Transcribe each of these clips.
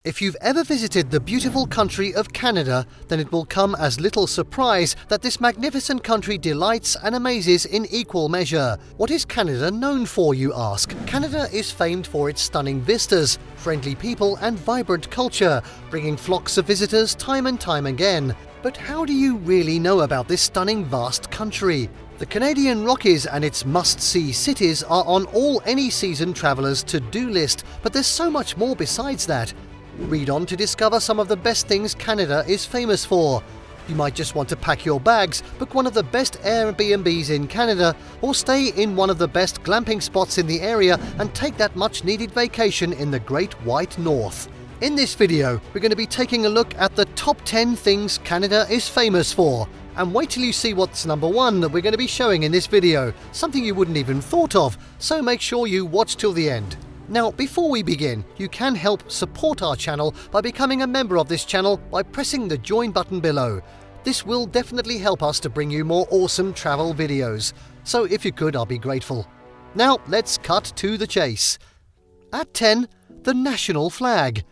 If you've ever visited the beautiful country of Canada, then it will come as little surprise that this magnificent country delights and amazes in equal measure. What is Canada known for, you ask? Canada is famed for its stunning vistas, friendly people and vibrant culture, bringing flocks of visitors time and time again. But how do you really know about this stunning vast country? The Canadian Rockies and its must-see cities are on all any-season travellers' to-do list, but there's so much more besides that. Read on to discover some of the best things Canada is famous for. You might just want to pack your bags, book one of the best Airbnbs in Canada, or stay in one of the best glamping spots in the area and take that much-needed vacation in the Great White North. In this video, we're going to be taking a look at the top 10 things Canada is famous for. And wait till you see what's number 1 that we're going to be showing in this video, something you wouldn't even thought of, so make sure you watch till the end. Now, before we begin, you can help support our channel by becoming a member of this channel by pressing the join button below. This will definitely help us to bring you more awesome travel videos. So if you could, I'll be grateful. Now, let's cut to the chase. At 10, the national flag.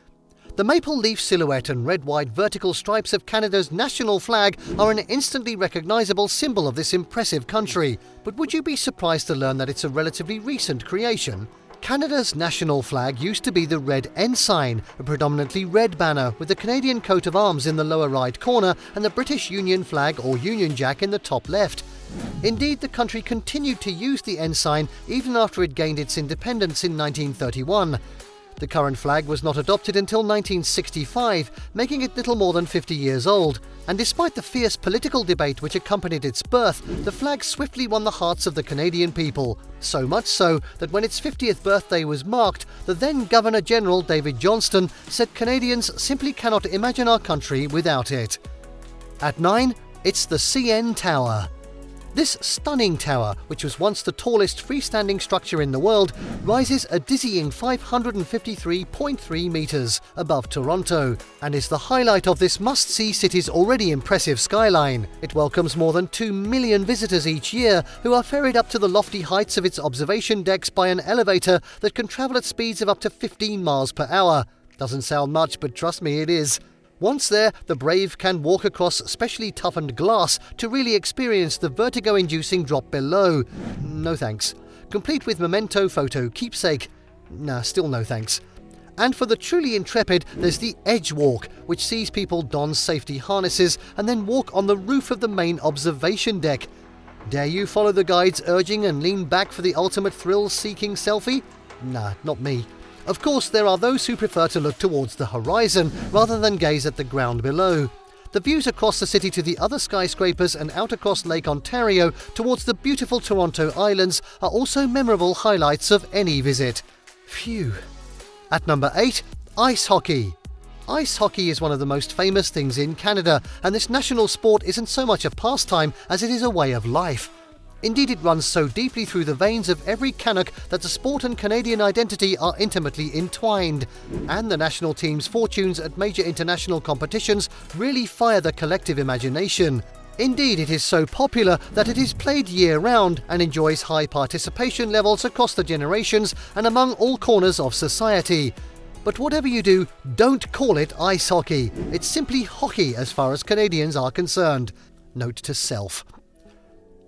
The maple leaf silhouette and red-white vertical stripes of Canada's national flag are an instantly recognisable symbol of this impressive country. But would you be surprised to learn that it's a relatively recent creation? Canada's national flag used to be the red ensign, a predominantly red banner with the Canadian coat of arms in the lower right corner and the British Union flag or Union Jack in the top left. Indeed, the country continued to use the ensign even after it gained its independence in 1931. The current flag was not adopted until 1965, making it little more than 50 years old. And despite the fierce political debate which accompanied its birth, the flag swiftly won the hearts of the Canadian people. So much so that when its 50th birthday was marked, the then Governor-General David Johnston said Canadians simply cannot imagine our country without it. At 9, it's the CN Tower. This stunning tower, which was once the tallest freestanding structure in the world, rises a dizzying 553.3 metres above Toronto and is the highlight of this must-see city's already impressive skyline. It welcomes more than 2 million visitors each year who are ferried up to the lofty heights of its observation decks by an elevator that can travel at speeds of up to 15 miles per hour. Doesn't sound much, but trust me, it is. Once there, the brave can walk across specially toughened glass to really experience the vertigo-inducing drop below. No thanks. Complete with memento photo keepsake. Nah, still no thanks. And for the truly intrepid, there's the Edge Walk, which sees people don safety harnesses and then walk on the roof of the main observation deck. Dare you follow the guide's urging and lean back for the ultimate thrill-seeking selfie? Nah, not me. Of course, there are those who prefer to look towards the horizon rather than gaze at the ground below. The views across the city to the other skyscrapers and out across Lake Ontario towards the beautiful Toronto Islands are also memorable highlights of any visit. Phew. At number 8, ice hockey. Ice hockey is one of the most famous things in Canada, and this national sport isn't so much a pastime as it is a way of life. Indeed, it runs so deeply through the veins of every Canuck that the sport and Canadian identity are intimately entwined, and the national team's fortunes at major international competitions really fire the collective imagination. Indeed, it is so popular that it is played year-round and enjoys high participation levels across the generations and among all corners of society. But whatever you do, don't call it ice hockey. It's simply hockey as far as Canadians are concerned. Note to self.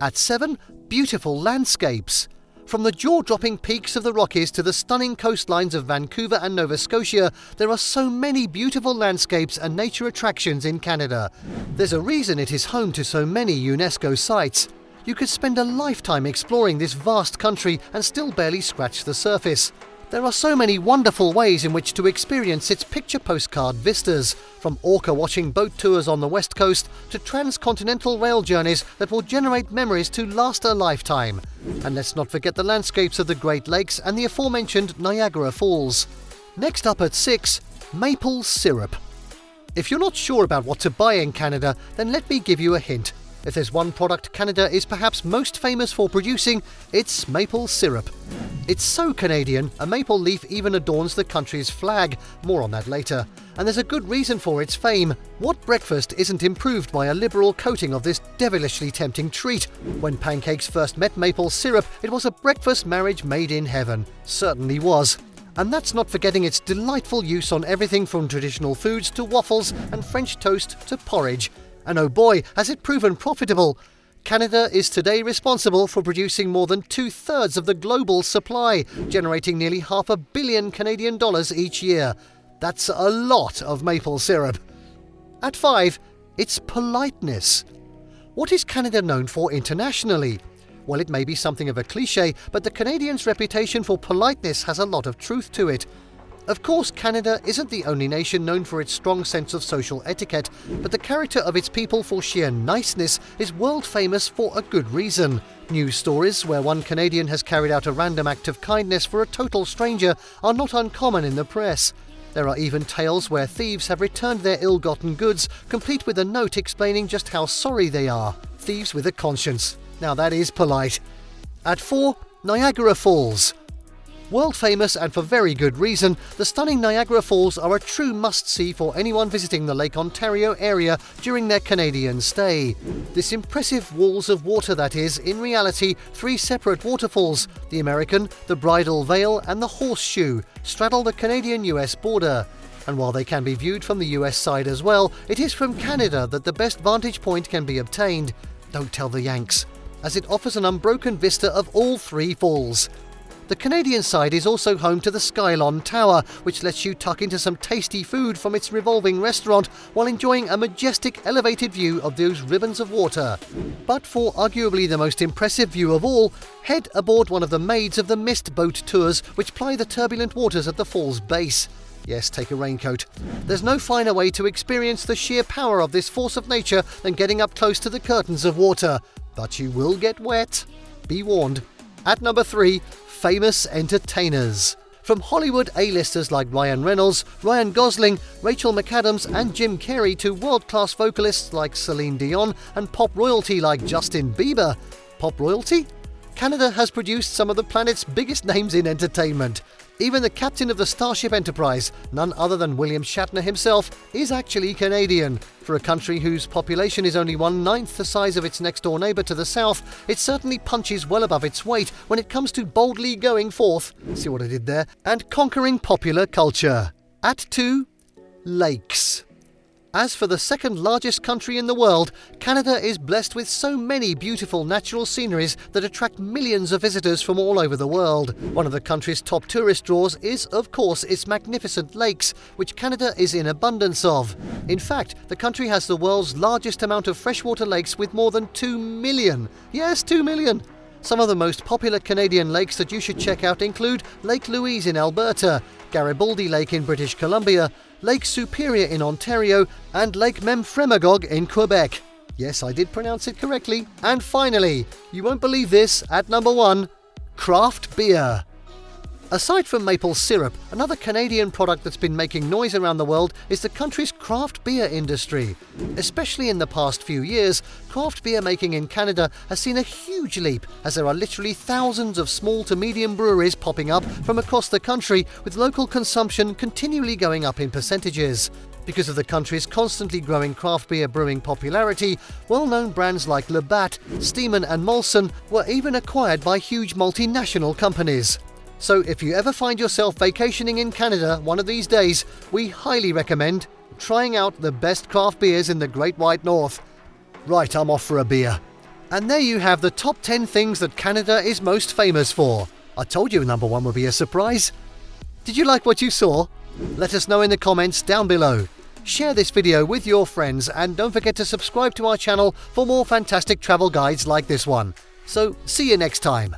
At 7, beautiful landscapes. From the jaw-dropping peaks of the Rockies to the stunning coastlines of Vancouver and Nova Scotia, there are so many beautiful landscapes and nature attractions in Canada. There's a reason it is home to so many UNESCO sites. You could spend a lifetime exploring this vast country and still barely scratch the surface. There are so many wonderful ways in which to experience its picture postcard vistas, from orca-watching boat tours on the west coast to transcontinental rail journeys that will generate memories to last a lifetime. And let's not forget the landscapes of the Great Lakes and the aforementioned Niagara Falls. Next up at 6, maple syrup. If you're not sure about what to buy in Canada, then let me give you a hint. If there's one product Canada is perhaps most famous for producing, it's maple syrup. It's so Canadian, a maple leaf even adorns the country's flag. More on that later. And there's a good reason for its fame. What breakfast isn't improved by a liberal coating of this devilishly tempting treat? When pancakes first met maple syrup, it was a breakfast marriage made in heaven. Certainly was. And that's not forgetting its delightful use on everything from traditional foods to waffles and French toast to porridge. And oh boy, has it proven profitable! Canada is today responsible for producing more than 2/3 of the global supply, generating nearly $500 million Canadian dollars each year. That's a lot of maple syrup. At 5, it's politeness. What is Canada known for internationally? Well, it may be something of a cliché, but the Canadians' reputation for politeness has a lot of truth to it. Of course, Canada isn't the only nation known for its strong sense of social etiquette, but the character of its people for sheer niceness is world famous for a good reason. News stories where one Canadian has carried out a random act of kindness for a total stranger are not uncommon in the press. There are even tales where thieves have returned their ill-gotten goods, complete with a note explaining just how sorry they are. Thieves with a conscience. Now that is polite. At 4, Niagara Falls. World famous and for very good reason, the stunning Niagara Falls are a true must-see for anyone visiting the Lake Ontario area during their Canadian stay. This impressive walls of water that is, in reality, 3 separate waterfalls, the American, the Bridal Veil and the Horseshoe, straddle the Canadian-US border. And while they can be viewed from the US side as well, it is from Canada that the best vantage point can be obtained. Don't tell the Yanks, as it offers an unbroken vista of all 3 falls. The Canadian side is also home to the Skylon Tower, which lets you tuck into some tasty food from its revolving restaurant while enjoying a majestic elevated view of those ribbons of water. But for arguably the most impressive view of all, head aboard one of the Maids of the Mist boat tours which ply the turbulent waters at the fall's base. Yes, take a raincoat. There's no finer way to experience the sheer power of this force of nature than getting up close to the curtains of water. But you will get wet. Be warned. At number 3, famous entertainers. From Hollywood A-listers like Ryan Reynolds, Ryan Gosling, Rachel McAdams and Jim Carrey to world-class vocalists like Celine Dion and pop royalty like Justin Bieber. Pop royalty? Canada has produced some of the planet's biggest names in entertainment. Even the captain of the Starship Enterprise, none other than William Shatner himself, is actually Canadian. For a country whose population is only 1/9 the size of its next-door neighbour to the south, it certainly punches well above its weight when it comes to boldly going forth, see what I did there, and conquering popular culture. At 2, lakes. As for the second largest country in the world, Canada is blessed with so many beautiful natural sceneries that attract millions of visitors from all over the world. One of the country's top tourist draws is, of course, its magnificent lakes, which Canada is in abundance of. In fact, the country has the world's largest amount of freshwater lakes with more than 2 million. Yes, 2 million! Some of the most popular Canadian lakes that you should check out include Lake Louise in Alberta, Garibaldi Lake in British Columbia, Lake Superior in Ontario, and Lake Memphremagog in Quebec. Yes, I did pronounce it correctly. And finally, you won't believe this, at number 1, craft beer. Aside from maple syrup, another Canadian product that's been making noise around the world is the country's craft beer industry. Especially in the past few years, craft beer making in Canada has seen a huge leap, as there are literally thousands of small to medium breweries popping up from across the country, with local consumption continually going up in percentages. Because of the country's constantly growing craft beer brewing popularity, well-known brands like Labatt, Steeman and Molson were even acquired by huge multinational companies. So if you ever find yourself vacationing in Canada one of these days, we highly recommend trying out the best craft beers in the Great White North. Right, I'm off for a beer. And there you have the top 10 things that Canada is most famous for. I told you number 1 would be a surprise. Did you like what you saw? Let us know in the comments down below. Share this video with your friends and don't forget to subscribe to our channel for more fantastic travel guides like this one. So see you next time.